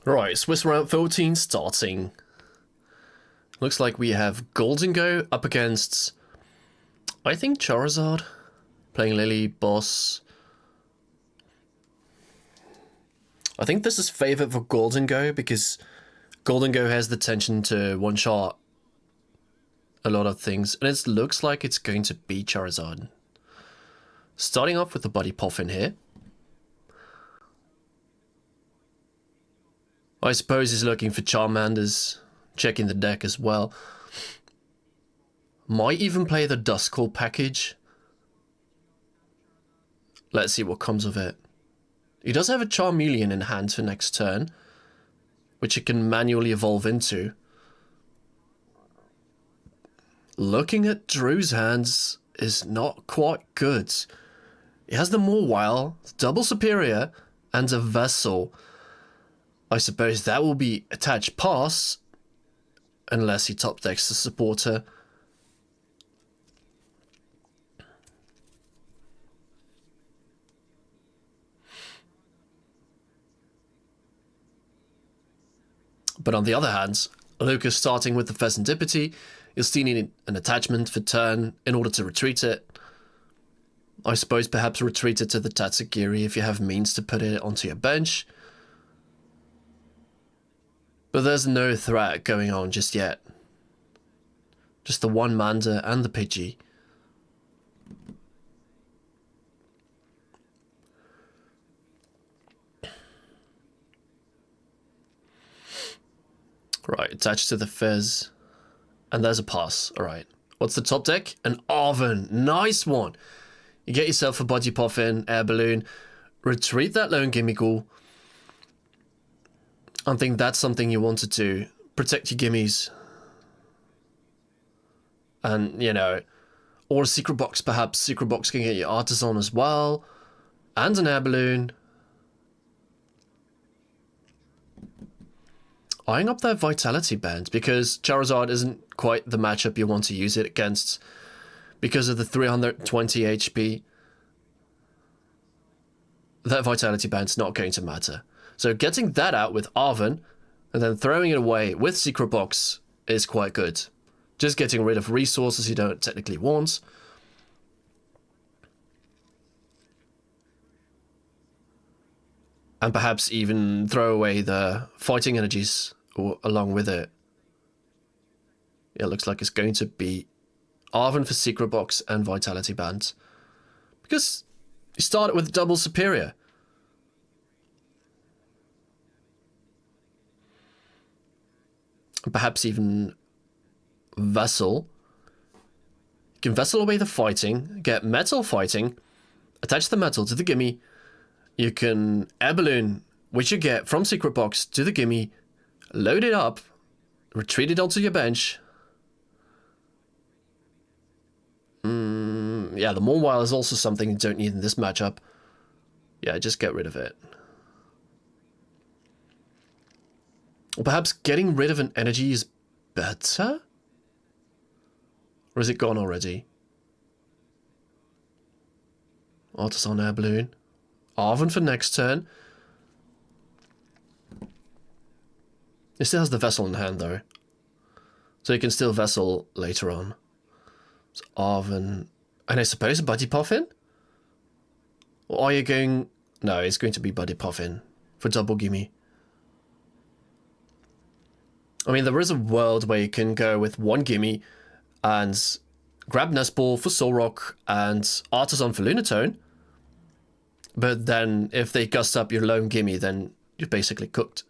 Right, Swiss round 14 starting. Looks like we have Gholdengo up against, I think, Charizard. Playing Lily, Boss. I think this is favored for Gholdengo because Gholdengo has the tension to one-shot a lot of things. And it looks like it's going to be Charizard. Starting off with the Buddy Poffin here. I suppose he's looking for Charmanders, checking the deck as well. Might even play the Duskull package. Let's see what comes of it. He does have a Charmeleon in hand for next turn, which it can manually evolve into. Looking at Drew's hands is not quite good. He has the Mawile, Double Superior, and a Vessel. I suppose that will be attached pass, unless he top decks the supporter. But on the other hand, Lucas starting with the Pheasantipity, you'll still need an attachment for turn in order to retreat it. I suppose perhaps retreat it to the Tatsugiri if you have means to put it onto your bench. But there's no threat going on just yet. Just the one Manda and the Pidgey. Right, attached to the Fizz. And there's a pass. Alright. What's the top deck? An Arven. Nice one. You get yourself a Buddy Poffin, Air Balloon. Retreat that Lone Gimmighoul. I think that's something you want to do. Protect your gimmies. And, you know, or a Secret Box perhaps. Secret Box can get your Artisan as well. And an Air Balloon. Eyeing up that Vitality Band because Charizard isn't quite the matchup you want to use it against because of the 320 HP. That Vitality Band's not going to matter. So getting that out with Arven and then throwing it away with Secret Box is quite good. Just getting rid of resources you don't technically want. And perhaps even throw away the fighting energies along with it. Yeah, it looks like it's going to be Arven for Secret Box and Vitality Band. Because you start with Double Superior. Perhaps even Vessel. You can Vessel away the fighting, get Metal fighting, attach the Metal to the gimme. You can Air Balloon, which you get from Secret Box to the gimme, load it up, retreat it onto your bench. Yeah, the Mawile is also something you don't need in this matchup. Yeah, just get rid of it. Or perhaps getting rid of an energy is better? Or is it gone already? Artisan Air Balloon. Arven for next turn. It still has the Vessel in hand though. So you can still Vessel later on. So Arven. And I suppose a Buddy Poffin? Or are you going... No, it's going to be Buddy Poffin for double gimme. I mean, there is a world where you can go with one gimme and grab Nest Ball for Solrock and Artisan for Lunatone. But then if they gust up your lone gimme, then you're basically cooked.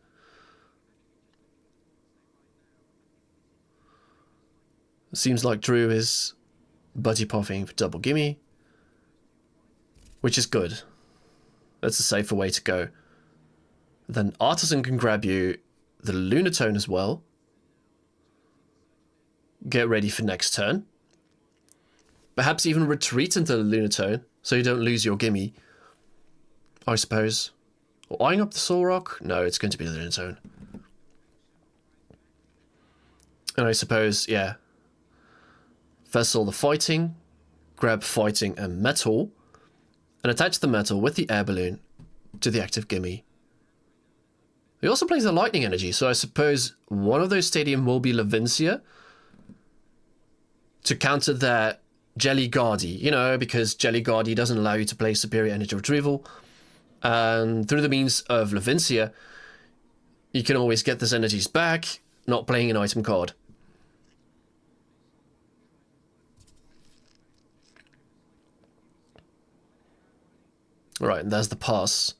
It seems like Drew is Buddy Poffing for double gimme, which is good. That's a safer way to go. Then Artisan can grab you the Lunatone as well. Get ready for next turn. Perhaps even retreat into the Lunatone so you don't lose your gimme. I suppose. Or eyeing up the Solrock? No, it's going to be the Lunatone. And I suppose, yeah. Vessel the fighting. Grab fighting and metal. And attach the metal with the Air Balloon to the active gimme. He also plays the Lightning Energy, so I suppose one of those stadium will be Levincia to counter their Jelly Guardy, you know, because Jelly Guardy doesn't allow you to play Superior Energy Retrieval. And through the means of Levincia, you can always get those energies back, not playing an item card. Right, and there's the pass.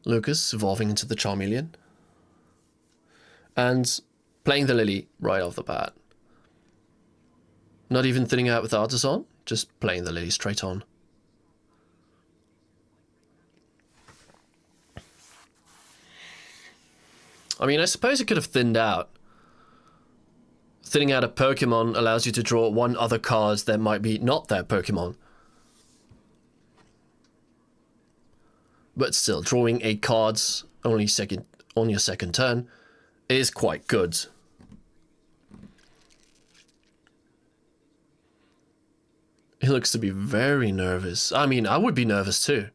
Lucas evolving into the Charmeleon. And playing the Lily right off the bat. Not even thinning out with Artisan, just playing the Lily straight on. I mean, I suppose it could have thinned out. Thinning out a Pokemon allows you to draw one other card that might be not their Pokemon. But still, drawing 8 cards on your second turn is quite good. He looks to be very nervous. I mean, I would be nervous too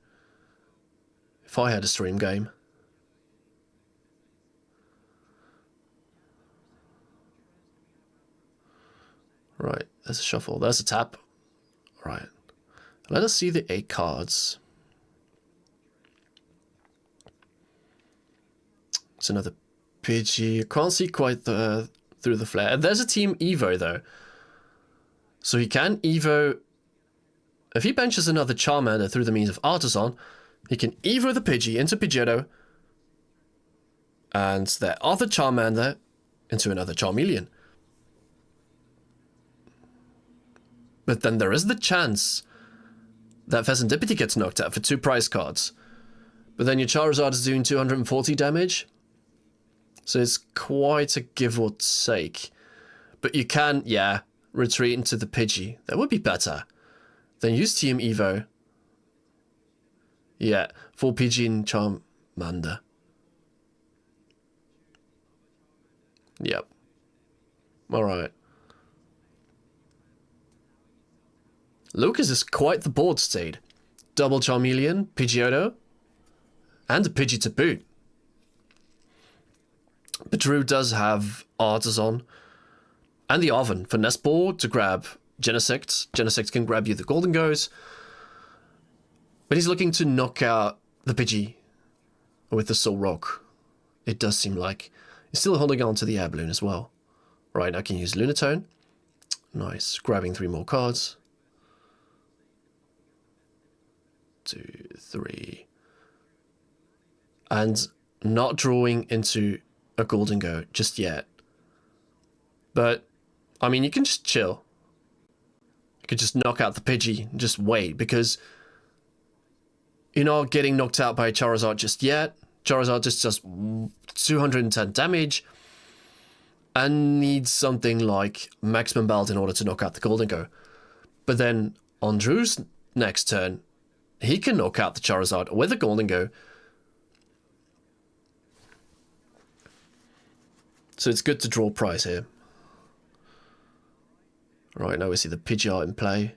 if I had a stream game. Right, there's a shuffle. There's a tap. Right. Let us see the 8 cards. It's another Pidgey. You can't see quite through the flare. There's a Team Evo, though. So he can Evo... If he benches another Charmander through the means of Artisan, he can Evo the Pidgey into Pidgeotto. And their other Charmander into another Charmeleon. But then there is the chance that Pheasantipity gets knocked out for 2 prize cards. But then your Charizard is doing 240 damage. So it's quite a give or take. But you can, yeah, retreat into the Pidgey. That would be better. Then use Team Evo. Yeah, full Pidgey and Charmander. Yep. Alright. Lucas is quite the board state. Double Charmeleon, Pidgeotto, and a Pidgey to boot. But Drew does have Artisan and the Oven for Nest Ball to grab Genesect. Genesect can grab you the Gholdengos. But he's looking to knock out the Pidgey with the Soul Rock. It does seem like. He's still holding on to the Air Balloon as well. Right, I can use Lunatone. Nice. Grabbing 3 more cards. 2, 3. And not drawing into a Gholdengo just yet. But, I mean, you can just chill. You could just knock out the Pidgey and just wait, because you're not getting knocked out by Charizard just yet. Charizard just does 210 damage and needs something like Maximum Belt in order to knock out the Gholdengo. But then on Drew's next turn, he can knock out the Charizard with a Gholdengo. So it's good to draw prize here. Right, now we see the Pidgeot in play.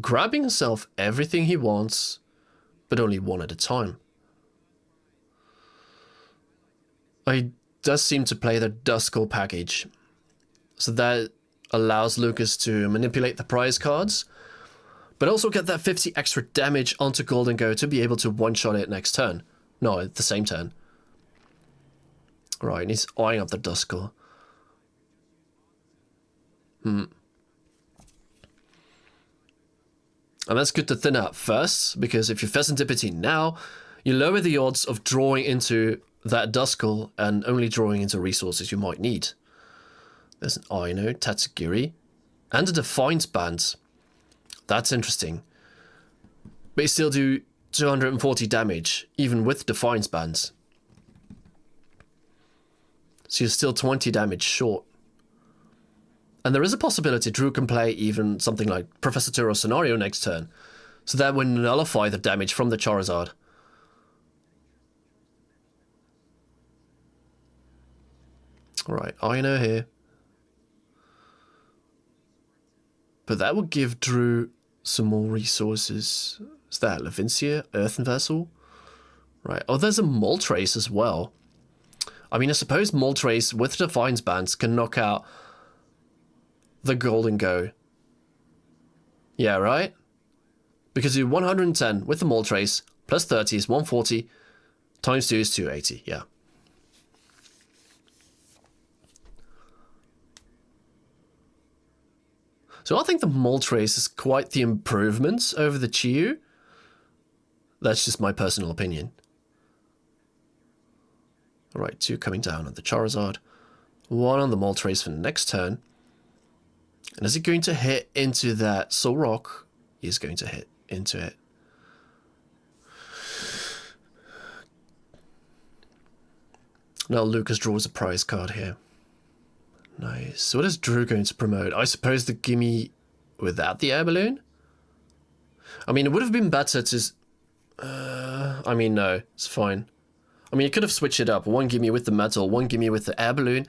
Grabbing himself everything he wants, but only one at a time. He does seem to play the Duskull package. So that allows Lucas to manipulate the prize cards, but also get that 50 extra damage onto Gholdengo to be able to one-shot it next turn. No, at the same turn. Right, and he's eyeing up the Duskull. And that's good to thin out first, because if you Pheasantipity now, you lower the odds of drawing into that Duskull and only drawing into resources you might need. There's an Aino, Tatsugiri, and a Defiance Band. That's interesting. But you still do 240 damage, even with Defiance Bands. So you're still 20 damage short. And there is a possibility Drew can play even something like Professor Turo Scenario next turn, so that would nullify the damage from the Charizard. Right, Aino here. But that would give Drew some more resources. Is that Levincia, Earthen Vessel? Right. Oh, there's a Moltres as well. I mean, I suppose Moltres with Defiance Bands can knock out the Gholdengo. Yeah, right? Because you 110 with the Moltres, plus 30 is 140, times 2 is 280, yeah. So I think the Moltres is quite the improvement over the Chiyu. That's just my personal opinion. Alright, 2 coming down on the Charizard. 1 on the Moltres for the next turn. And is he going to hit into that Soul Rock? He's going to hit into it. Now Lucas draws a prize card here. Nice. So what is Drew going to promote? I suppose the gimme without the air balloon? I mean, it would have been better to... I mean, no. It's fine. I mean, you could have switched it up. 1 gimme with the metal, 1 gimme with the air balloon.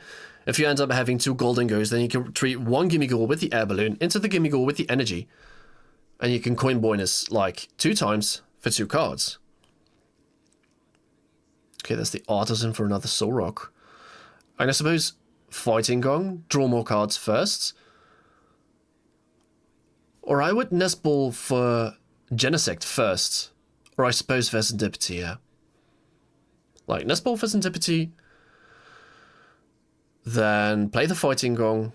If you end up having 2 Gholdengos, then you can treat 1 gimme Ghoul with the air balloon into the gimme Ghoul with the energy. And you can coin bonus, like, 2 times for 2 cards. Okay, that's the Artisan for another Soul Rock. And I suppose Fighting Gong, draw more cards first. Or I would Nest Ball for Genesect first. Or I suppose Serendipity, yeah. Like, Nest Ball for Serendipity. Then play the Fighting Gong.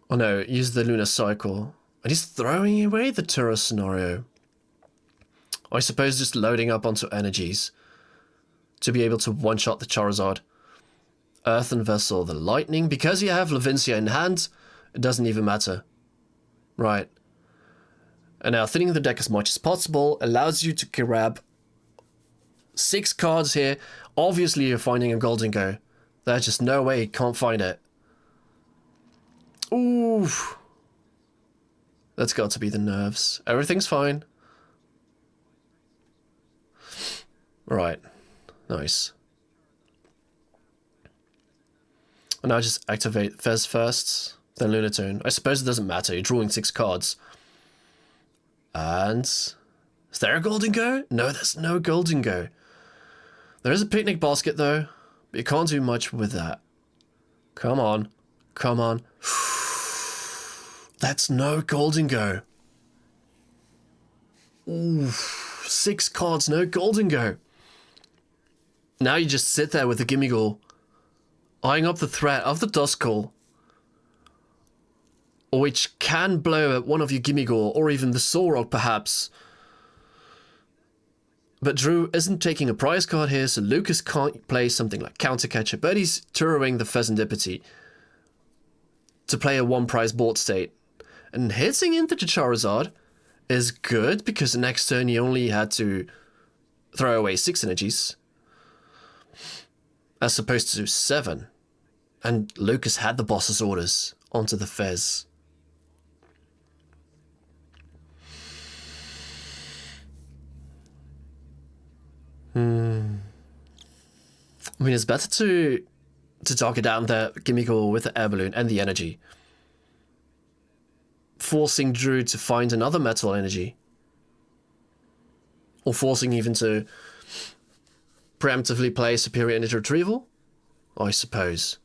Oh no, use the Lunar Cycle. And he's throwing away the Turret scenario. I suppose just loading up onto energies to be able to one-shot the Charizard. Earthen Vessel, the Lightning. Because you have Levincia in hand, it doesn't even matter. Right. And now thinning the deck as much as possible allows you to grab 6 cards here. Obviously you're finding a Gholdengo. There's just no way you can't find it. Ooh. That's got to be the nerves. Everything's fine. Right. Nice. And now just activate Fez first, then Lunatone. I suppose it doesn't matter, you're drawing 6 cards. And... is there a Gholdengo? No, there's no Gholdengo. There is a picnic basket though, but you can't do much with that. Come on. Come on. That's no Gholdengo. Ooh, 6 cards, no Gholdengo. Now you just sit there with the Gimme Ghoul, eyeing up the threat of the Duskull, which can blow at one of your Gimme Ghoul, or even the Soul Rock perhaps. But Drew isn't taking a prize card here, so Lucas can't play something like Counter Catcher, but he's turrowing the Serendipity to play a 1 prize board state. And hitting into the Charizard is good, because the next turn he only had to throw away 6 energies, as opposed to 7. And Lucas had the boss's orders onto the Fez. I mean, it's better to target down the Gimme Ghoul with the air balloon and the energy, forcing Drew to find another metal energy, or forcing even to preemptively play Superior Energy Retrieval, I suppose.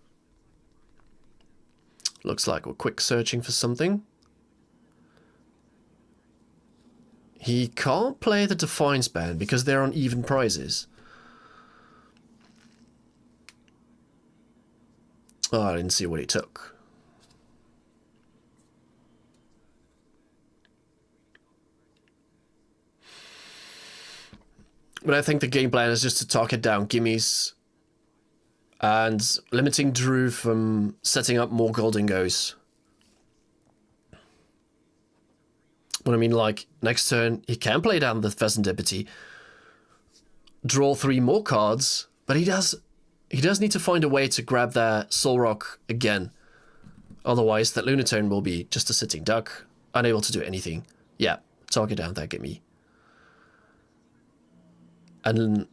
Looks like we're quick searching for something. He can't play the Defiance Band because they're on even prizes. Oh, I didn't see what he took. But I think the game plan is just to target down gimmies and limiting Drew from setting up more Gholdengos. But I mean, like, next turn, he can play down the Serendipity, draw 3 more cards, but he does need to find a way to grab that Soul Rock again. Otherwise, that Lunatone will be just a sitting duck, unable to do anything. Yeah, target down that gimme. And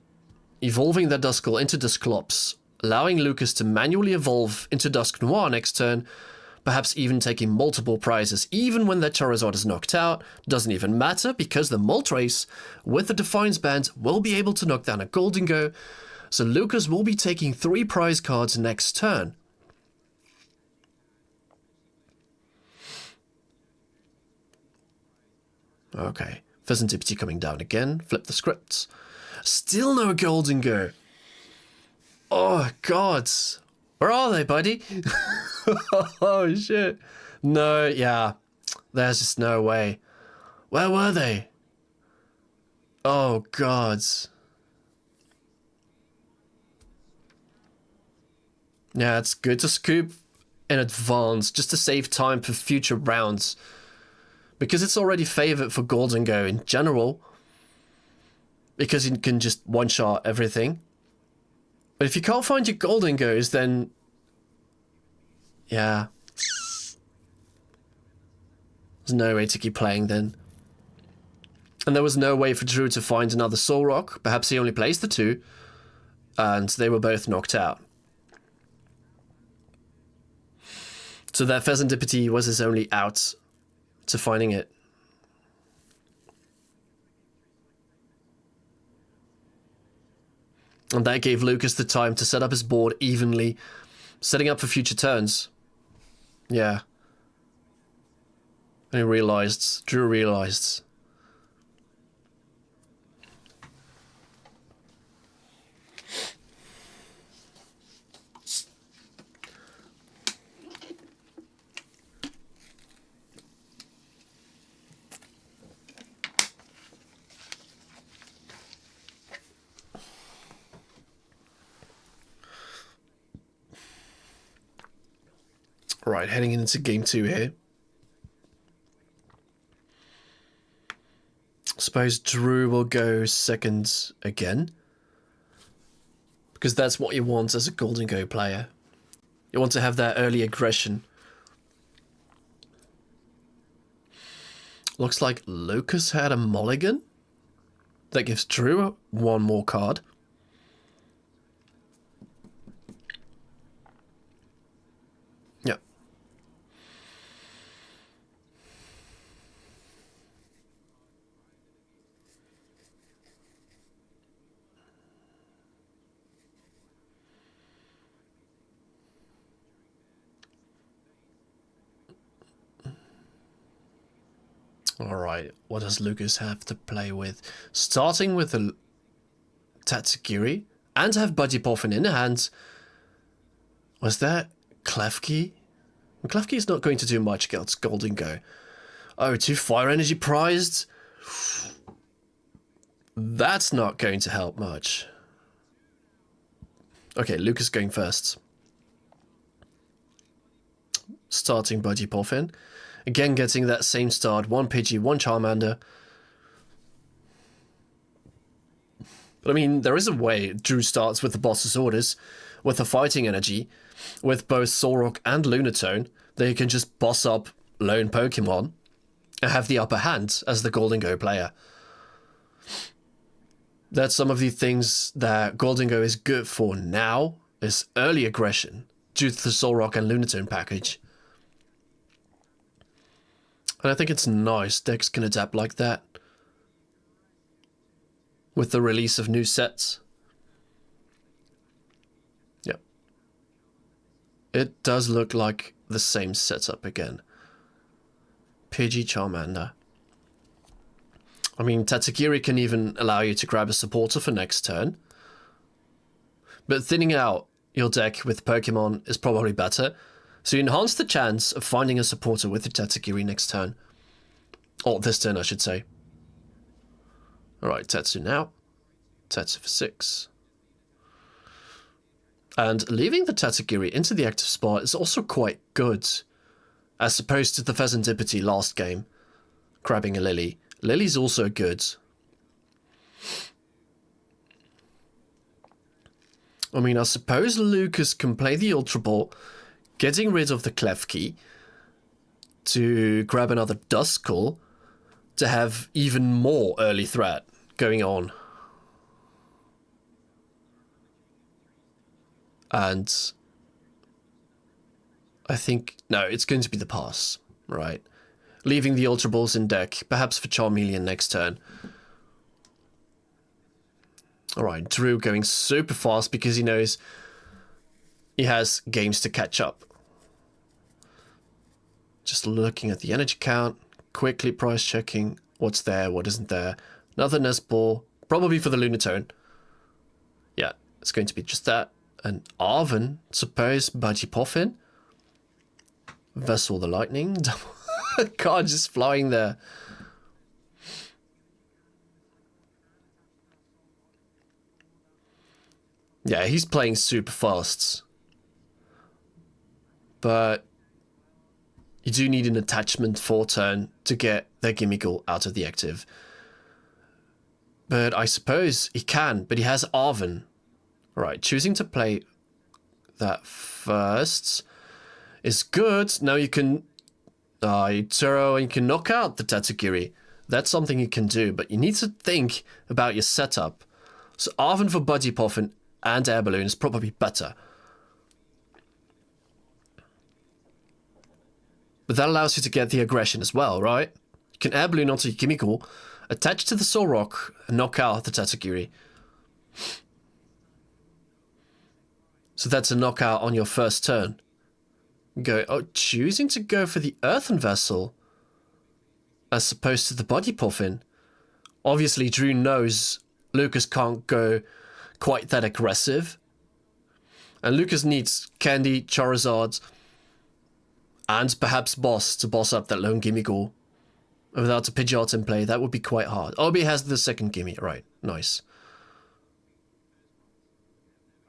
evolving that Duskull into Dusclops, allowing Lucas to manually evolve into Dusk Noir next turn, perhaps even taking multiple prizes even when that Charizard is knocked out. Doesn't even matter because the Moltres with the Defiance Band will be able to knock down a Gholdengo, so Lucas will be taking 3 prize cards next turn. Okay, Pheasantipity coming down again, flip the scripts. Still no Gholdengo. Oh, gods. Where are they, buddy? Oh, shit. No, yeah. There's just no way. Where were they? Oh, gods. Yeah, it's good to scoop in advance just to save time for future rounds. Because it's already favored for Gholdengo in general. Because you can just one-shot everything. But if you can't find your Gholdengos, then... yeah. There's no way to keep playing then. And there was no way for Drew to find another Solrock. Perhaps he only plays the 2. And they were both knocked out. So that Pheasantipity was his only out to finding it. And that gave Lucas the time to set up his board evenly, setting up for future turns. Yeah. And Drew realized. Right, heading into game 2 here. Suppose Drew will go second again. Because that's what you want as a Gholdengo player. You want to have that early aggression. Looks like Lucas had a mulligan. That gives Drew 1 more card. Yep. Alright, what does Lucas have to play with? Starting with a Tatsugiri and have Buddypoffin in hand. Was that Klefki? Klefki is not going to do much against Gholdengo. Oh, 2 Fire Energy prized? That's not going to help much. Okay, Lucas going first. Starting Buddypoffin. Again, getting that same start. 1 Pidgey, 1 Charmander. But I mean, there is a way Drew starts with the boss's orders, with the fighting energy, with both Solrock and Lunatone. They can just boss up lone Pokemon and have the upper hand as the Gholdengo player. That's some of the things that Gholdengo is good for now, is early aggression, due to the Solrock and Lunatone package. And I think it's nice decks can adapt like that. With the release of new sets. Yep. It does look like the same setup again. Pidgey, Charmander. I mean, Tatsugiri can even allow you to grab a supporter for next turn. But thinning out your deck with Pokemon is probably better. So you enhance the chance of finding a supporter with the Tatsugiri next turn. Or this turn, I should say. Alright, Tatsu now. Tatsu for 6. And leaving the Tatsugiri into the active spot is also quite good. As opposed to the Pheasantipity last game. Grabbing a Lily. Lily's also good. I mean, I suppose Lucas can play the Ultra Ball, getting rid of the Klefki to grab another Duskull to have even more early threat going on. And I think... No, it's going to be the pass. Right. Leaving the Ultra Balls in deck. Perhaps for Charmeleon next turn. Alright, Drew going super fast because he knows he has games to catch up. Just looking at the energy count. Quickly price checking. What's there, what isn't there. Another Nest Ball. Probably for the Lunatone. Yeah, it's going to be just that. And Arven, suppose, Budgie Poffin. Vessel the Lightning. Card just flying there. Yeah, he's playing super fast. But you do need an attachment for turn to get their Gimmighoul out of the active. But I suppose he can, but he has Arven. Right, choosing to play that first is good. Now you can Turo and you can knock out the Tatsugiri. That's something you can do, but you need to think about your setup. So Arven for Budgie Poffin and Air Balloon is probably better. But that allows you to get the aggression as well, right? You can Air Balloon onto your Gimmighoul, attach to the Solrock, and knock out the Tatsugiri. So that's a knockout on your first turn. Choosing to go for the Earthen Vessel as opposed to the Body Puffin. Obviously, Drew knows Lucas can't go quite that aggressive. And Lucas needs Candy, Charizard, and perhaps Boss to boss up that lone Gimmighoul. Without a Pidgeot in play, that would be quite hard. Obi has the second Gimme. Right, nice.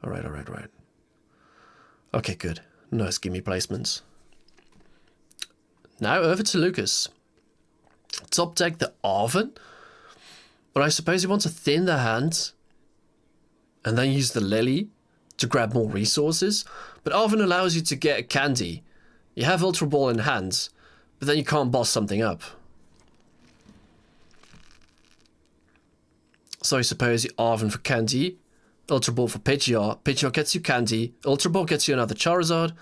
Alright. Okay, good. Nice Gimme placements. Now over to Lucas. Top deck the Arven. But I suppose you want to thin the hand and then use the Lily to grab more resources. But Arven allows you to get a Candy. You have Ultra Ball in hand, but then you can't boss something up. So I suppose you Arven for Candy, Ultra Ball for Pidgeot. Pidgeot gets you Candy, Ultra Ball gets you another Charizard.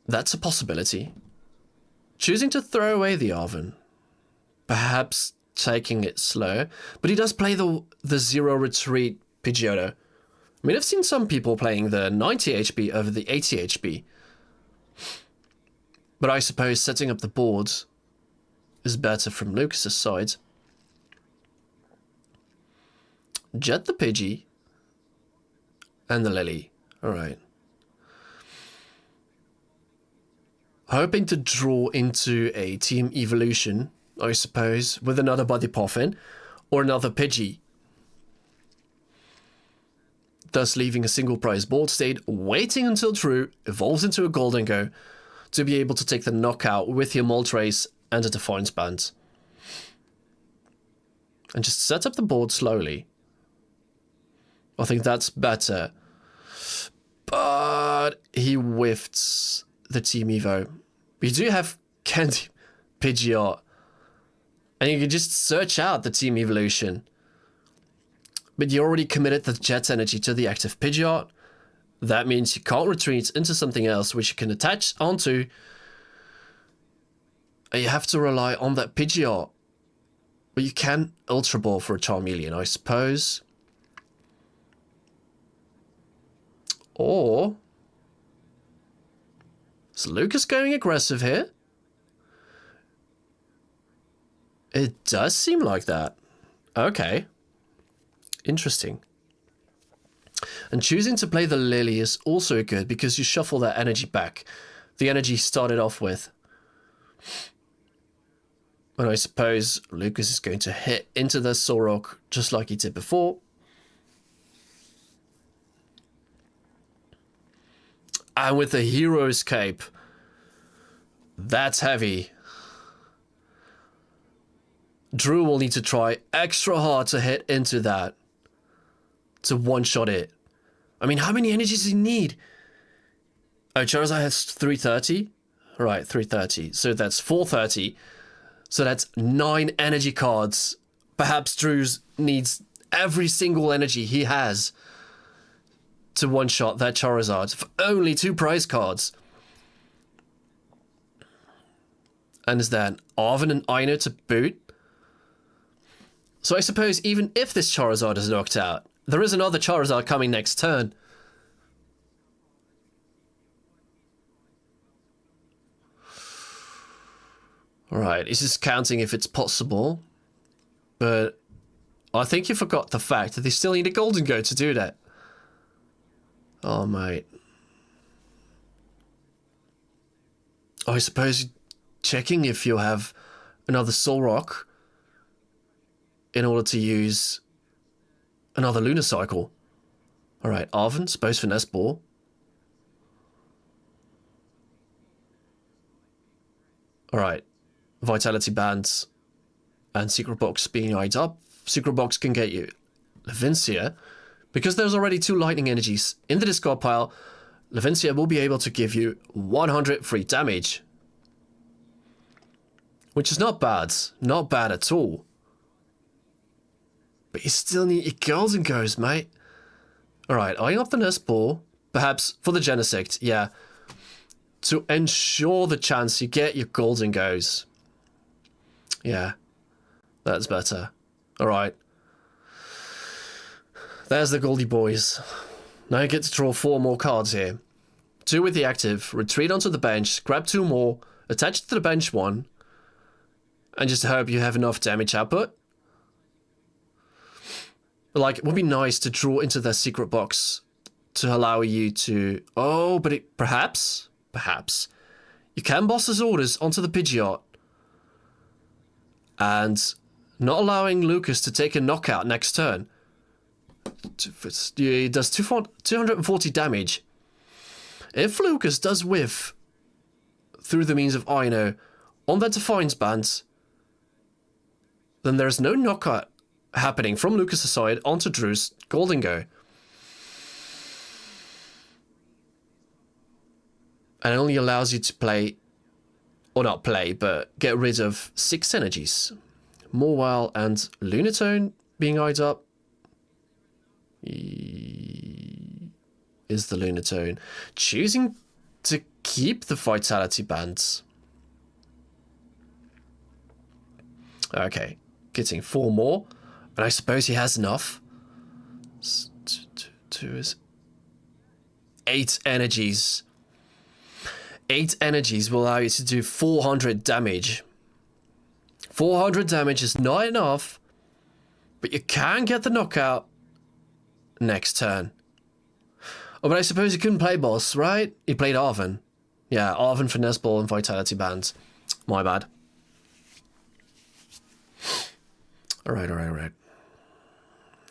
That's a possibility. Choosing to throw away the Arven. Perhaps taking it slow, but he does play the Zero Retreat Pidgeotto. I mean, I've seen some people playing the 90 HP over the 80 HP. But I suppose setting up the board is better from Lucas's side. Jet the Pidgey. And the Lily. Alright. Hoping to draw into a team evolution, I suppose, with another Body Poffin or another Pidgey. Thus leaving a single prize board state, waiting until Drew evolves into a Gholdengo to be able to take the knockout with your Moltres and a Defiance Band. And just set up the board slowly. I think that's better. But he whiffed the Team Evo. We do have Candy, Pidgeot, and you can just search out the Team Evolution. But you already committed the Jet Energy to the active Pidgeot. That means you can't retreat into something else which you can attach onto. And you have to rely on that Pidgeot. But you can Ultra Ball for a Charmeleon, I suppose. Or... is Lucas going aggressive here? It does seem like that. Okay. Interesting. And choosing to play the Lily is also good because you shuffle that energy back. The energy started off with. And I suppose Lucas is going to hit into the Solrock just like he did before. And with the Hero's Cape, that's heavy. Drew will need to try extra hard to hit into that. To one-shot it. I mean, how many energies does he need? Oh, Charizard has 330? Right, 330. So that's 430. So that's 9 energy cards. Perhaps Drew needs every single energy he has to one-shot that Charizard for only 2 prize cards. And is there an Arven and Ino to boot? So I suppose even if this Charizard is knocked out, there is another Charizard coming next turn. Alright, it's just counting if it's possible. But I think you forgot the fact that they still need a Gholdengo to do that. Oh, mate. I suppose checking if you have another Soul Rock in order to use another Lunar Cycle. Alright, Arven, suppose Finesse Ball. Alright, Vitality Bands and Secret Box being eyed up. Secret Box can get you Levincia. Because there's already 2 Lightning Energies in the discard pile, Levincia will be able to give you 100 free damage. Which is not bad. Not bad at all. But you still need your Gholdengos, mate. Alright, eyeing up the Nest Ball. Perhaps for the Genesect, yeah. To ensure the chance you get your Gholdengos. Yeah. That's better. Alright. There's the Goldie boys. Now you get to draw 4 more cards here. 2 with the active, retreat onto the bench, grab 2 more, attach to the bench 1, and just hope you have enough damage output. Like, it would be nice to draw into their secret box to allow you to... Oh, but it... Perhaps? You can boss's orders onto the Pidgeot. And not allowing Lucas to take a knockout next turn. It does 240 damage. If Lucas does whiff through the means of Ino on that Defiance Band, then there's no knockout happening from Lucas' side onto Drew's Gholdengo. And it only allows you to play, or not play, but get rid of 6 energies. Morwile and Lunatone being eyed up. Is the Lunatone choosing to keep the Vitality Bands? Okay, getting 4 more, and I suppose he has enough. 2 is 8 energies. 8 energies will allow you to do 400 damage. 400 damage is not enough, but you can get the knockout next turn. Oh, but I suppose he couldn't play boss, right? He played Arven. Yeah, Arven, Finesse Ball, and Vitality Bands. My bad. Alright.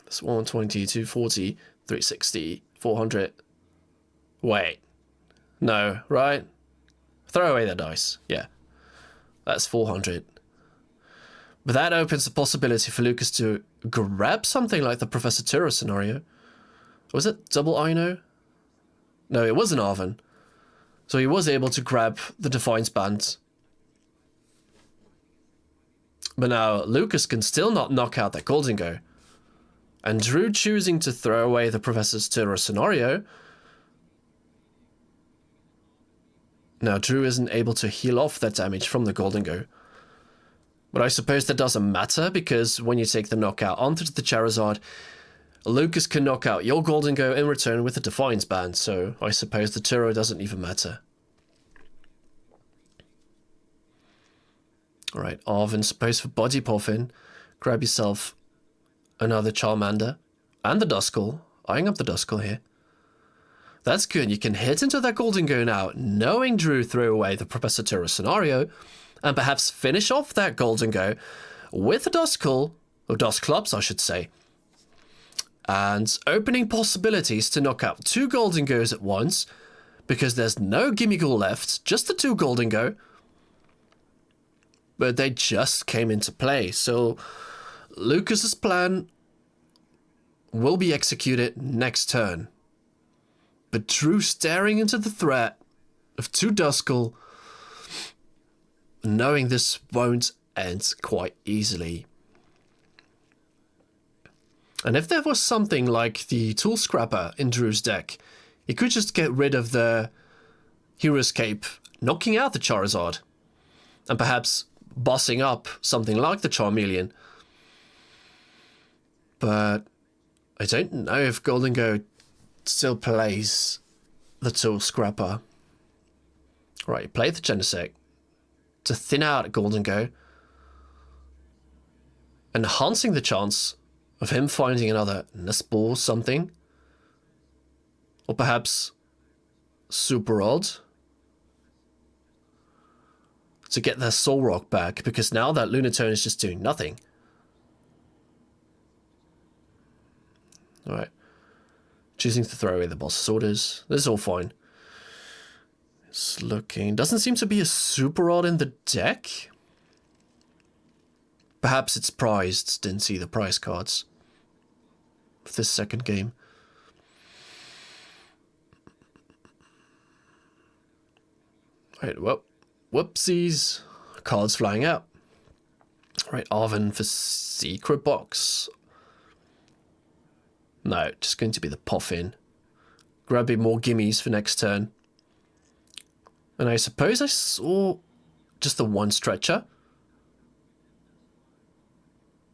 That's 120, 240, 360, 400. Wait. No, right? Throw away the dice. Yeah. That's 400. But that opens the possibility for Lucas to grab something like the Professor Turo scenario. Was it double Ino? No, it was an Arven. So he was able to grab the Defiance Band. But now Lucas can still not knock out that Gholdengo. And Drew choosing to throw away the Professor Turo scenario. Now Drew isn't able to heal off that damage from the Gholdengo. But I suppose that doesn't matter, because when you take the knockout onto the Charizard, Lucas can knock out your Gholdengo in return with the Defiance Band, so I suppose the Turo doesn't even matter. Alright, Arven, suppose for Body Puffin, grab yourself another Charmander, and the Duskull, eyeing up the Duskull here. That's good, you can hit into that Gholdengo now, knowing Drew threw away the Professor Turo scenario, and perhaps finish off that Gholdengo with a Duskull, or Dusclops I should say, and opening possibilities to knock out 2 Gholdengos at once, because there's no Gimmighoul left, just the 2 Gholdengo, but they just came into play, so Lucas's plan will be executed next turn. But Drew staring into the threat of 2 Duskull, knowing this won't end quite easily. And if there was something like the Tool Scrapper in Drew's deck, he could just get rid of the Hero's Cape, knocking out the Charizard, and perhaps bossing up something like the Charmeleon. But I don't know if Gholdengo still plays the Tool Scrapper. Right, play the Genesect to thin out Gholdengo, enhancing the chance of him finding another Nest Ball or something. Or perhaps Super Rod to get their Soul Rock back, because now that Lunatone is just doing nothing. Alright. Choosing to throw away the boss's orders. This is all fine. It's looking... Doesn't seem to be a Super Rod in the deck. Perhaps it's prized. Didn't see the prize cards of this second game. Right, well, whoopsies. Cards flying out. Right, Arven for Secret Box. No, just going to be the Puffin. Grabbing more gimmies for next turn. And I suppose I saw just the one stretcher.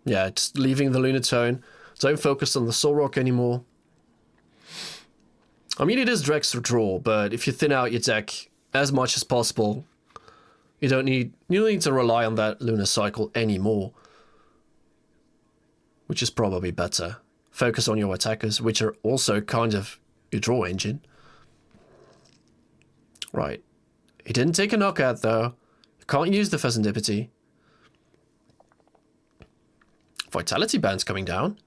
Yeah, just leaving the Lunatone. Don't focus on the Soul Rock anymore. I mean, it is Drex for draw, but if you thin out your deck as much as possible, you don't need to rely on that Lunar Cycle anymore. Which is probably better. Focus on your attackers, which are also kind of your draw engine. Right. He didn't take a knockout though. Can't use the Pheasantipity. Vitality Band's coming down.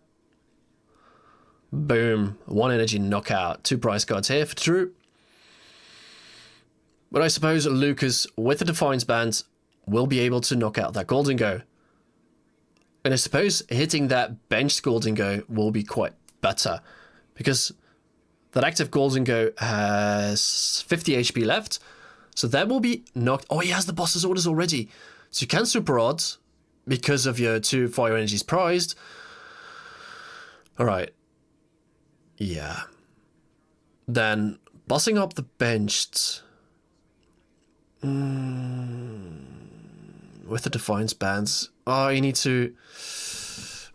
Boom. 1 energy knockout. 2 prize cards here for Drew. But I suppose Lucas, with the Defiance Band, will be able to knock out that Gholdengo. And I suppose hitting that benched Gholdengo will be quite better. Because that active Gholdengo has 50 HP left. So that will be knocked... Oh, he has the boss's orders already. So you can Super Rod because of your 2 fire energies prized. Alright. Yeah. Then bossing up the benched... with the Defiance Bands. Oh, you need to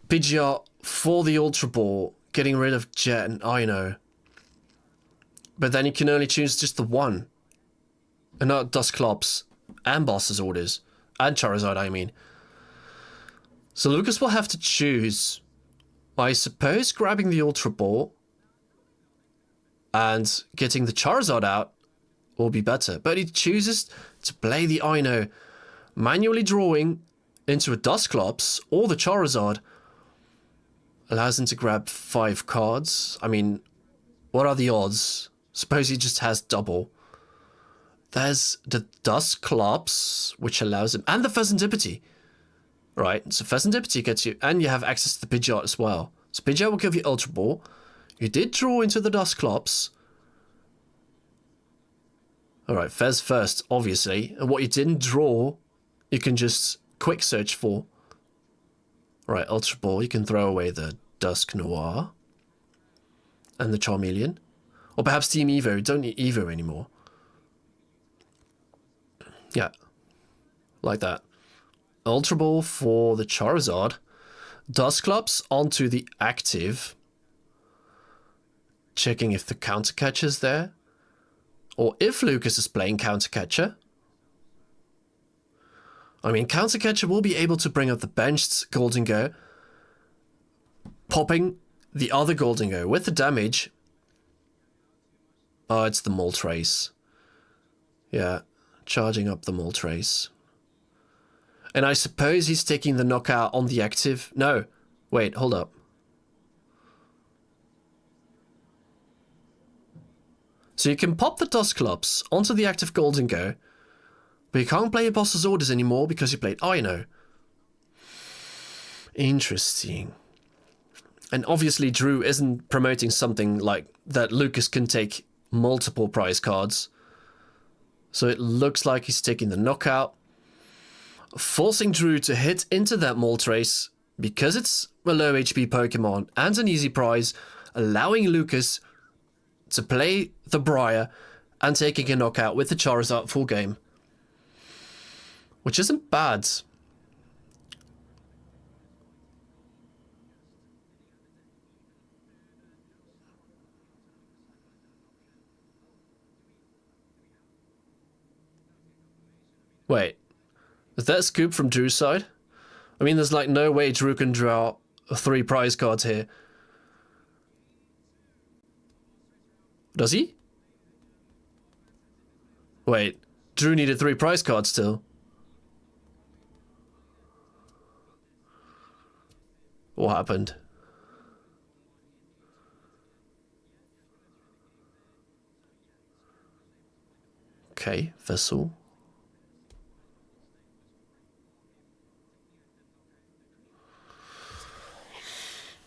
Pidgeot for the Ultra Ball, getting rid of Jet and Ino. But then you can only choose just the one. And not Dusclops and Boss's Orders. And Charizard, I mean. So Lucas will have to choose, I suppose, grabbing the Ultra Ball and getting the Charizard out will be better. But he chooses to play the Ino, manually drawing into a Dusclops or the Charizard. Allows him to grab 5 cards. I mean, what are the odds? Suppose he just has double. There's the Dusclops, which allows him, and the Pheasantipity. Right, so Pheasantipity gets you, and you have access to the Pidgeot as well. So Pidgeot will give you Ultra Ball. You did draw into the Dusclops. Alright, Fez first, obviously. And what you didn't draw, you can just quick search for. Right, Ultra Ball, you can throw away the Dusknoir. And the Charmeleon. Or perhaps Team Evo, you don't need Evo anymore. Yeah, like that. Ultra Ball for the Charizard. Dusclops onto the active. Checking if the Counter Catcher's there. Or if Lucas is playing Counter Catcher. I mean, Counter Catcher will be able to bring up the benched Gholdengo. Popping the other Gholdengo with the damage. Oh, it's the Moltres. Yeah. Charging up the Moltres. And I suppose he's taking the knockout on the active. No. Wait, hold up. So you can pop the Dusclops onto the active Gholdengo, but you can't play your boss's orders anymore because you played Ino. Interesting. And obviously Drew isn't promoting something like that Lucas can take multiple prize cards. So it looks like he's taking the knockout, forcing Drew to hit into that Moltres because it's a low HP Pokemon and an easy prize, allowing Lucas to play the Briar and taking a knockout with the Charizard full game. Which isn't bad. Wait, is that a scoop from Drew's side? I mean, there's like no way Drew can draw 3 prize cards here. Does he? Wait, Drew needed 3 prize cards still. What happened? Okay, Vessel.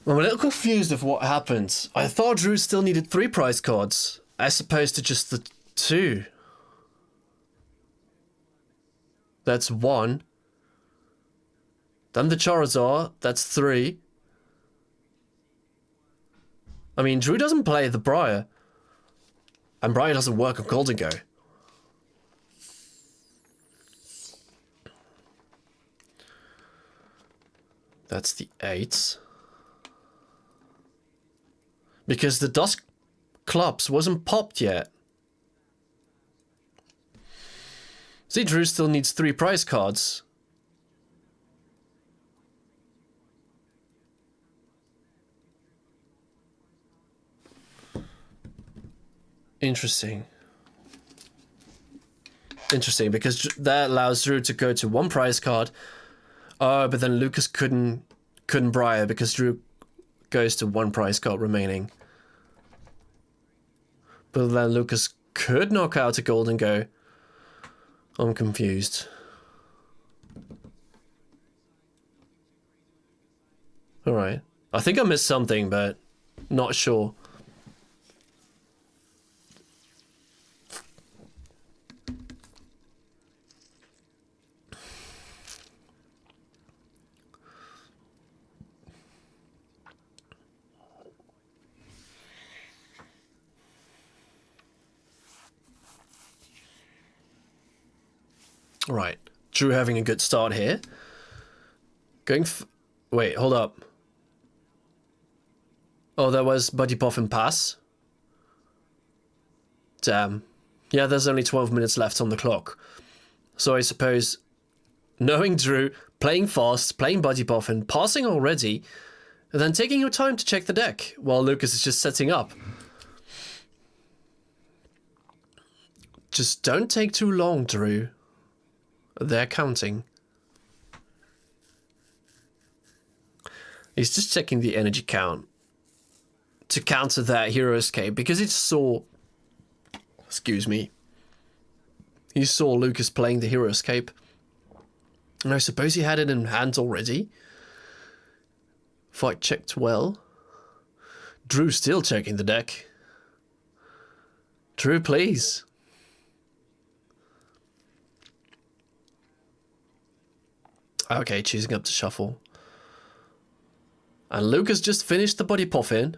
I'm a little confused of what happened. I thought Drew still needed 3 prize cards, as opposed to just the 2. That's 1. Then the Charizard, that's 3. I mean, Drew doesn't play the Briar. And Briar doesn't work on Gholdengo. That's the 8. Because the Dusk Clubs wasn't popped yet. See, Drew still needs 3 prize cards. Interesting. Interesting, because that allows Drew to go to 1 prize card. Oh, but then Lucas couldn't Briar because Drew goes to 1 prize card remaining. But then Lucas could knock out a Gholdengo. I'm confused. Alright. I think I missed something, but not sure. Right, Drew having a good start here. Wait, hold up. Oh, there was Buddy Puff and Pass. Damn. Yeah, there's only 12 minutes left on the clock. So I suppose, knowing Drew, playing fast, playing Buddy Puff and passing already, and then taking your time to check the deck while Lucas is just setting up. Just don't take too long, Drew. They're counting. He's just checking the energy count to counter that hero escape because it saw... Excuse me. He saw Lucas playing the hero escape. And I suppose he had it in hand already. Fight checked well. Drew still checking the deck. Drew, please. Okay, choosing up to shuffle. And Lucas just finished the Buddy Puff in.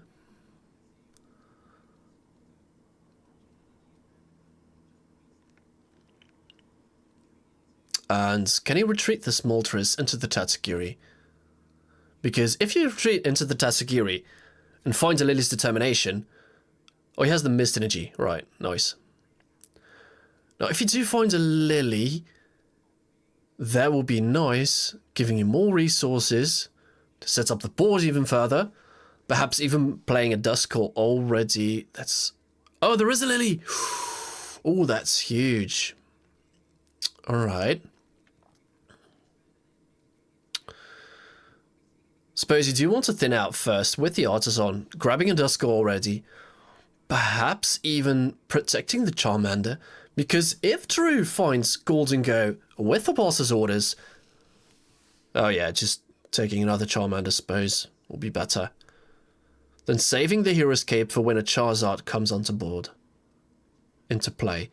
And can he retreat the Moltres into the Tatsugiri? Because if you retreat into the Tatsugiri and find a Lily's Determination... Oh, he has the Mist Energy. Right, nice. Now, if you do find a Lily... That will be nice, giving you more resources to set up the board even further. Perhaps even playing a Duskull already. That's... Oh, there is a Lily! Oh, that's huge. Alright. Suppose you do want to thin out first with the Artisan, grabbing a Duskull already. Perhaps even protecting the Charmander. Because if Drew finds Gholdengo with the boss's orders... Oh yeah, just taking another Charmander, suppose, will be better. Then saving the Hero Escape for when a Charizard comes onto board. Into play.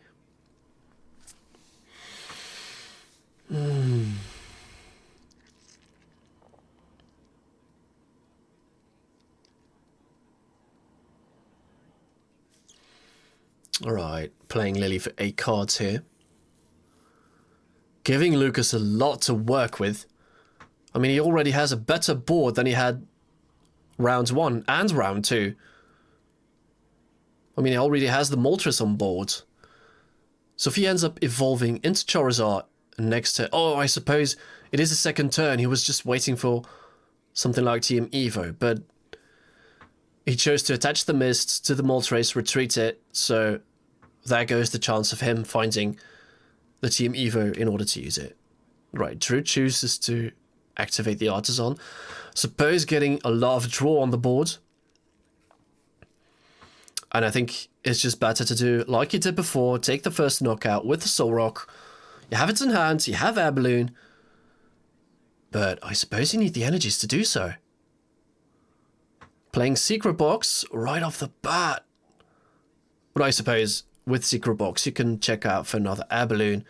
Alright, playing Lily for 8 cards here. Giving Lucas a lot to work with. I mean, he already has a better board than he had round 1 and round 2. I mean, he already has the Moltres on board. So if he ends up evolving into Charizard next turn... Oh, I suppose it is a second turn. He was just waiting for something like Team Evo, but he chose to attach the Mist to the Moltres, retreat it, so there goes the chance of him finding the Team Evo in order to use it. Right, Drew chooses to activate the Artisan. Suppose getting a lot of draw on the board. And I think it's just better to do like you did before, take the first knockout with the Soul Rock. You have it in hand, you have Air Balloon, but I suppose you need the energies to do so. Playing Secret Box right off the bat. But I suppose with Secret Box you can check out for another Air Balloon,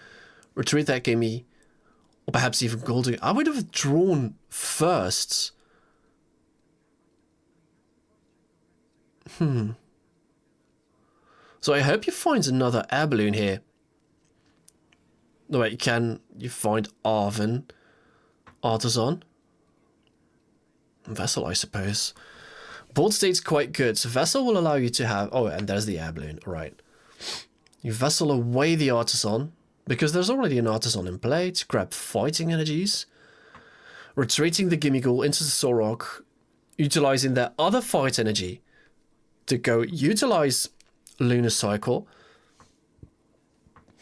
retreat that gimme, or perhaps even Gholdengo. I would have drawn first. So I hope you find another Air Balloon here. No, wait, you find Arven, Artisan, Vessel, I suppose. Board state's quite good, so Vessel will allow you to have... Oh, and there's the Air Balloon, alright. You Vessel away the Artisan, because there's already an Artisan in play to grab fighting energies. Retreating the Gimmighoul into the Soul Rock, utilizing that other fight energy to go utilize Lunar Cycle.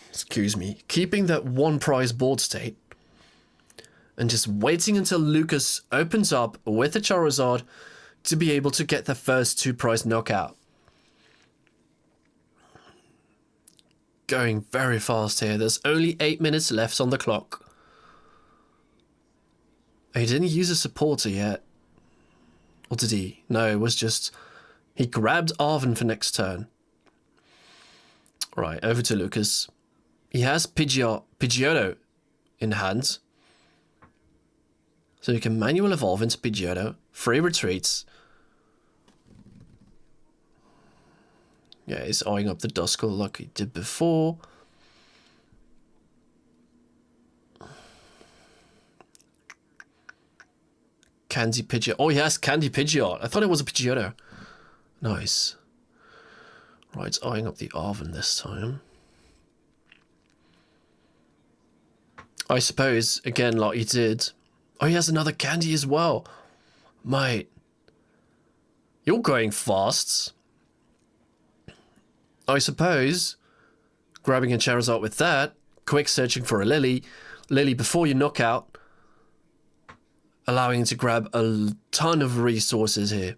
Excuse me. Keeping that one prize board state. And just waiting until Lucas opens up with the Charizard to be able to get the first 2 prize knockout. Going very fast here. There's only 8 minutes left on the clock. He didn't use a supporter yet. Or did he? No, it was just... He grabbed Arven for next turn. Right, over to Lucas. He has Pidgeotto in hand. So you can manual evolve into Pidgeotto. 3 retreats. Yeah, he's eyeing up the Duskull like he did before. Candy Pidgeot. Oh, he has Candy Pidgeot. I thought it was a Pidgeotto. Nice. Right, eyeing up the Arven this time. I suppose, again, like he did. Oh, he has another candy as well. Mate. You're going fast. I suppose, grabbing a Charizard with that, quick searching for a Lily. Lily before you knock out. Allowing you to grab a ton of resources here.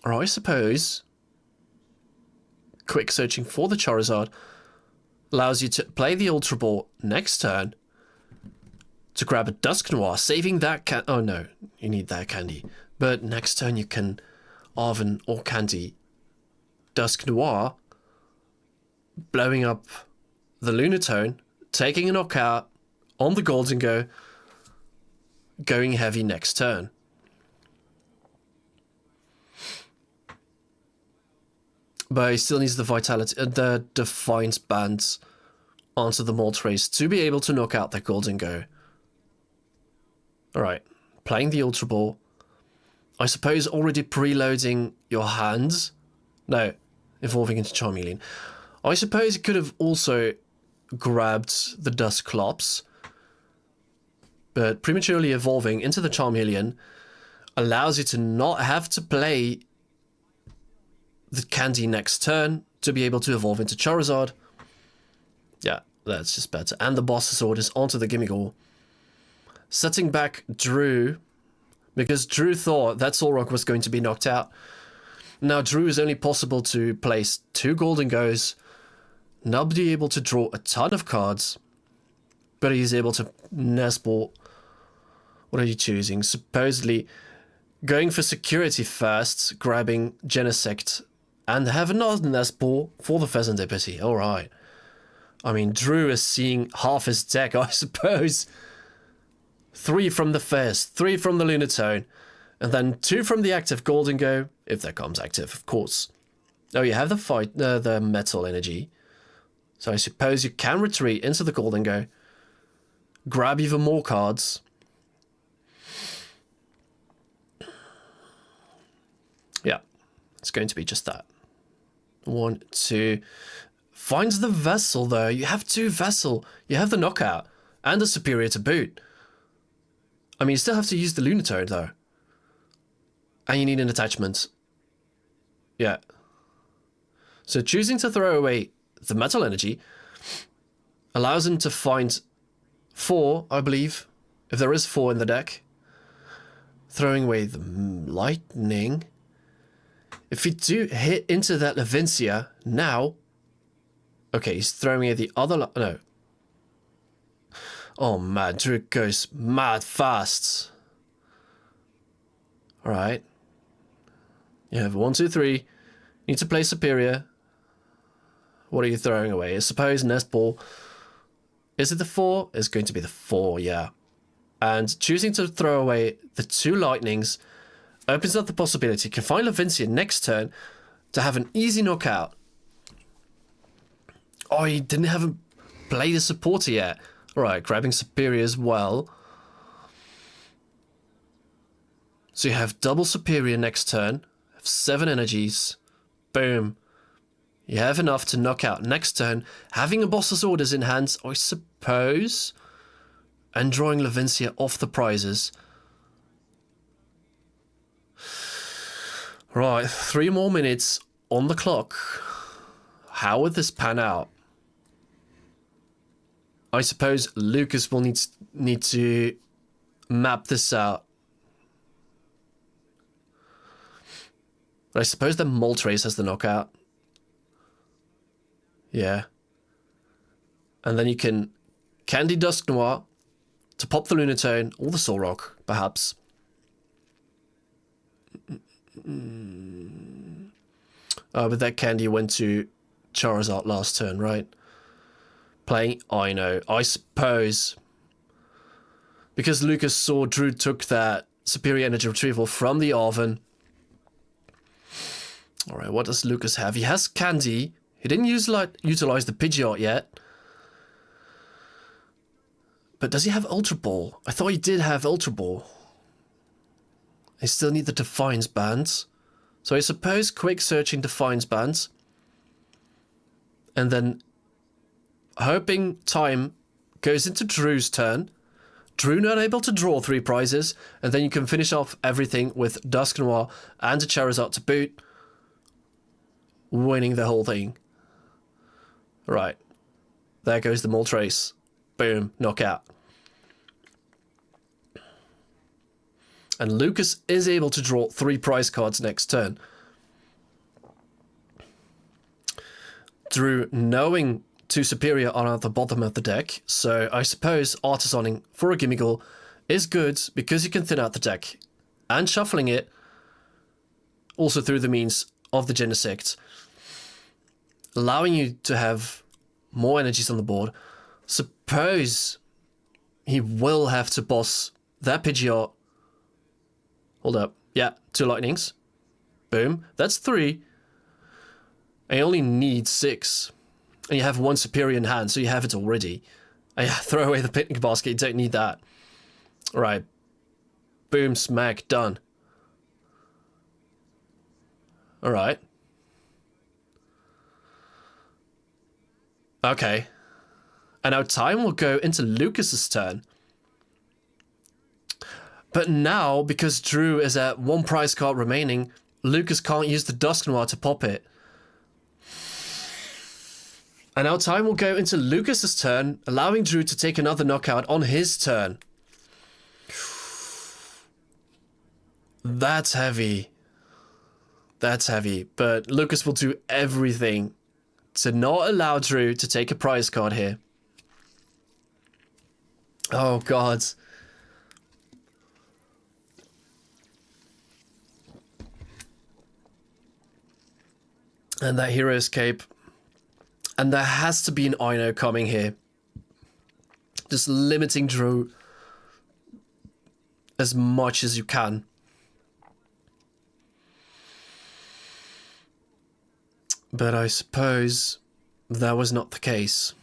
Or I suppose, quick searching for the Charizard allows you to play the Ultra Ball next turn to grab a Dusknoir, saving that oh no, you need that candy. But next turn you can Arven or candy Dusknoir, blowing up the Lunatone, taking a knockout on the Gholdengo, going heavy next turn. But he still needs the Vitality, the Defiance bands onto the Moltres to be able to knock out that Gholdengo. Alright, playing the Ultra Ball. I suppose already preloading your hands. No, evolving into Charmeleon. I suppose it could have also grabbed the Dusclops. But prematurely evolving into the Charmeleon allows you to not have to play the candy next turn to be able to evolve into Charizard. Yeah, that's just better. And the Boss Sword is onto the Gimmighoul. Setting back Drew, because Drew thought that Soul Rock was going to be knocked out. Now Drew is only possible to place 2 Gholdengos, not be able to draw a ton of cards, but he's able to Nest Ball. What are you choosing? Supposedly going for security first, grabbing Genesect, and have another Nest Ball for the Pheasantipity. Alright. I mean, Drew is seeing half his deck, I suppose. 3 from the Fez, 3 from the Lunatone, and then 2 from the active Gholdengo, if that comes active, of course. Oh, you have the metal energy. So I suppose you can retreat into the Gholdengo, grab even more cards. Yeah, it's going to be just that. 1, 2. Finds the Vessel, though. You have 2 Vessel. You have the Knockout and the Superior to boot. I mean, you still have to use the Lunatone, though. And you need an attachment. Yeah. So choosing to throw away the Metal Energy allows him to find 4, I believe, if there is 4 in the deck. Throwing away the Lightning. If you do hit into that Levincia now... Okay, he's throwing away the other... No. Oh, man. Drew goes mad fast. Alright. You have 1, 2, 3. Need to play Superior. What are you throwing away? I suppose Nest Ball. Is it the 4? It's going to be the 4, yeah. And choosing to throw away the 2 Lightnings opens up the possibility you can find Levincia next turn to have an easy knockout. Oh, he didn't have him play the supporter yet. Alright, grabbing Superior as well. So you have double Superior next turn. Have 7 energies. Boom. You have enough to knock out next turn, having a boss's orders in hand, I suppose, and drawing Levincia off the prizes. Right, 3 more minutes on the clock. How would this pan out? I suppose Lucas will need to map this out. But I suppose the Moltres has the knockout. Yeah. And then you can Candy Dusknoir to pop the Lunatone or the Solrock, perhaps. But that Candy went to Charizard last turn, right? Playing Ino, I suppose. Because Lucas saw Drew took that Superior Energy Retrieval from the Arven. Alright, what does Lucas have? He has Candy. He didn't utilize the Pidgeot yet. But does he have Ultra Ball? I thought he did have Ultra Ball. I still need the Defiance Bands. So I suppose quick searching Defiance Bands. And then hoping time goes into Drew's turn. Drew not able to draw 3 prizes. And then you can finish off everything with Dusknoir and a Charizard to boot. Winning the whole thing. Right. There goes the Moltres. Boom. Knockout. And Lucas is able to draw 3 prize cards next turn. Drew knowing 2 Superior are at the bottom of the deck, so I suppose Artisoning for a Gimmighoul is good because you can thin out the deck. And shuffling it also through the means of the Genesect, allowing you to have more energies on the board. Suppose he will have to boss that Pidgeot. Hold up. Yeah, 2 Lightnings. Boom. That's 3. And you only need 6. And you have 1 Superior in hand, so you have it already. And yeah, throw away the picnic basket. You don't need that. Alright. Boom, smack, done. Alright. Okay. And now time will go into Lucas's turn. But now, because Drew is at 1 prize card remaining, Lucas can't use the Dusknoir to pop it. And now time will go into Lucas's turn, allowing Drew to take another knockout on his turn. That's heavy. That's heavy. But Lucas will do everything to not allow Drew to take a prize card here. Oh, God. And that Hero Escape. And there has to be an Ino coming here. Just limiting Drew as much as you can. But I suppose that was not the case.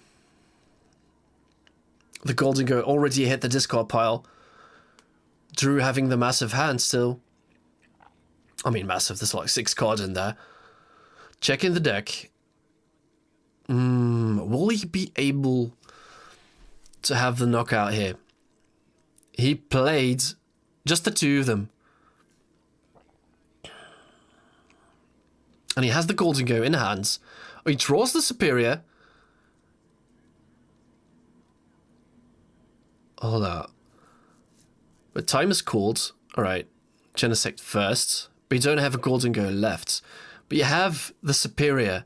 The Gholdengo already hit the discard pile. Drew having the massive hand still. I mean massive, there's like 6 cards in there. Checking the deck. Will he be able to have the knockout here? He played just the 2 of them. And he has the Gholdengo in hands. He draws the Superior. Hold up. But time is called. Alright. Genesect first. But you don't have a Gholdengo left. But you have the Superior.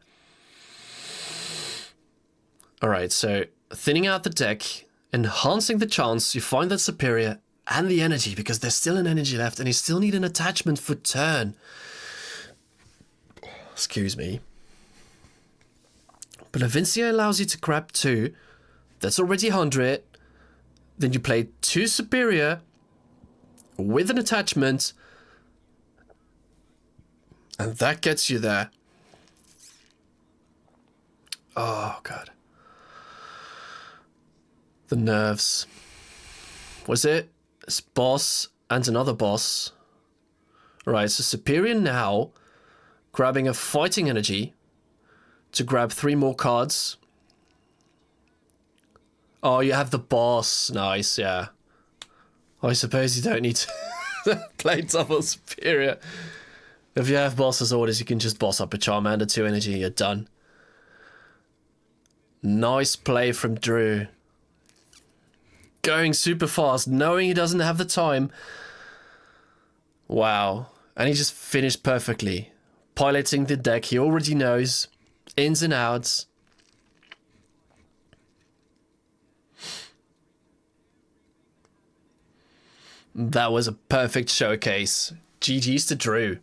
Alright, so thinning out the deck, enhancing the chance you find that Superior and the energy, because there's still an energy left and you still need an attachment for turn. Excuse me. But Avincia allows you to grab 2. That's already 100. Then you play 2 Superior with an attachment. And that gets you there. Oh, God. The nerves. Was it? It's boss and another boss. Right, so Superior now. Grabbing a fighting energy to grab 3 more cards. Oh, you have the boss. Nice, yeah. I suppose you don't need to play double Superior. If you have boss's orders, you can just boss up a Charmander 2 energy and you're done. Nice play from Drew. Going super fast, knowing he doesn't have the time. Wow. And he just finished perfectly. Piloting the deck he already knows. Ins and outs. That was a perfect showcase. GG's to Drew.